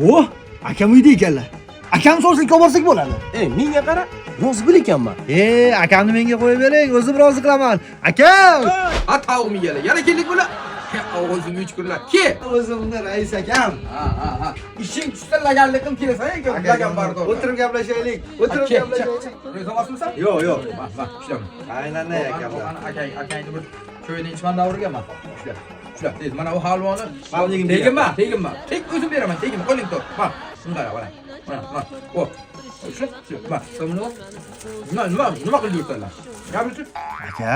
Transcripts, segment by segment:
O, akam uyda ekanlar. Akam so'rashlikka borsak bo'ladi. Menga qara, rozi bo'l ekanman. Akamni menga qo'yib bering, o'zim rozi qilaman. Akam! Ha tavuk miyala. Yana keldik bular. Og'zingga uchkurlar. Ke. O'zimni rais akam. Ha. Ishing tushsa laganlikim kelsa, lagan bardor. O'tirib gaplashaylik. O'tirib gaplashaylik. Ro'zamosmisan? Yo'q. Va, ishlam. Aynan akam. Akangni bir cho'yini ichman davrigaman. Ishla. Tez mana bu halvoni. Tegma. Tek o'zim beraman, tegma. Qo'ling to'p. Ha, shunday qarang. Mana. Xo'p. Shu. Nima qilib yursanlar? Gapirchi. Aka?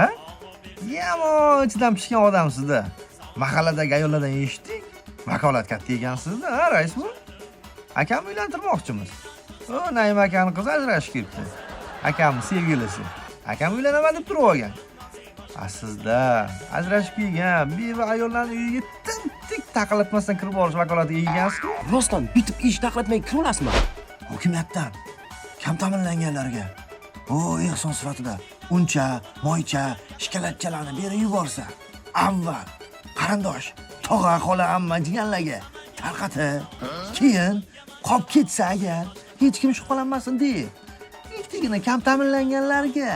Yomon ichidan pishgan odamsiz-da. Mahalladagi ayollardan eshitdik. Vakolat katta ekansiz-da, ha, rais bu? Akamni uylantirmoqchimiz. O, Naim akani qizi ajrashib ketdi. Akamning sevgilisi. Akam uylanaman deb turib olgan. Sizda ajrashib kelgan beva ayollarning uyiga tintik taqalatmasdan kirib olish vakolatiga egansiz-ku. Rostdan bitib ish taqlatmay kira olasizmi? Hokimiyatdan kam ta'minlanganlarga ehson sifatida uncha, moycha, shikalatchalarni berib yuborsa, avval qarindosh, tog'a, xola, amma, jiyanlarga tarqatib, keyin qolib ketsa agar hech kim shubhalanmasin deb, ikkitagina kam ta'minlanganlarga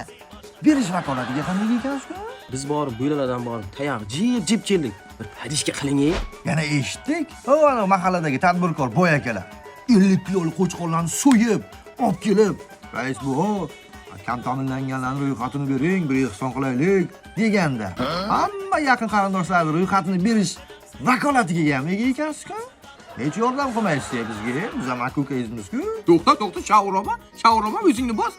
berish vakolatiga ham ega ekansiz-ku. Biz borib bo'ylalardan borib tayoq jib keldik. Bir hadishga qiling-ey. Yana eshitdik. Ana mahalladagi tadbirkor boy akalar 50 kiloli qo'chqorlarni so'yib, olib kelib, rais bu kam ta'minlanganlarning ro'yxatini bering, bir ehson qilaylik deganda. Hamma yaqin qarindoshlarning ro'yxatini berish vakolatiga ham ega ekansiz-ku. Hech yordam qilmaysiz bizga. Biz ham aka-ukangizmiz-ku. To'xta, shavroma o'zingni bos.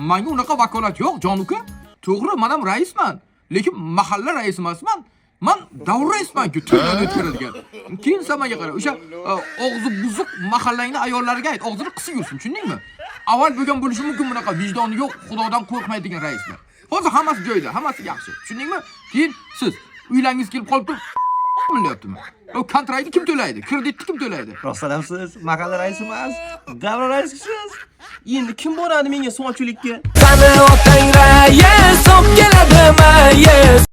Menga unaqa vakolat yo'q, jon uka. To'g'ri, men ham raisman, lekin mahalla raisi emasman. Men davr raisman-ku, to'ylarni o'tkazadigan. Keyin samaga qara, o'sha og'zi buzuq mahallangni ayollariga ayt, og'zini qisib yursin, tushundingmi? Avval bo'lgan bo'lishi mumkin bunaqa vijdoni yo'q, Xudodan qo'rqmaydigan raislar. Hozir hammasi joyida, hammasi yaxshi. Tushundingmi? Keyin siz uylangiz kelib qolibdi. Bilyaptimi? O kontraktni kim to'laydi? Kreditni kim to'laydi? Rostlanamsiz, mahalla raisi emas, davra raisisiz. Endi kim boradi menga sovchilikka? Qani otang rais, olib keladimi?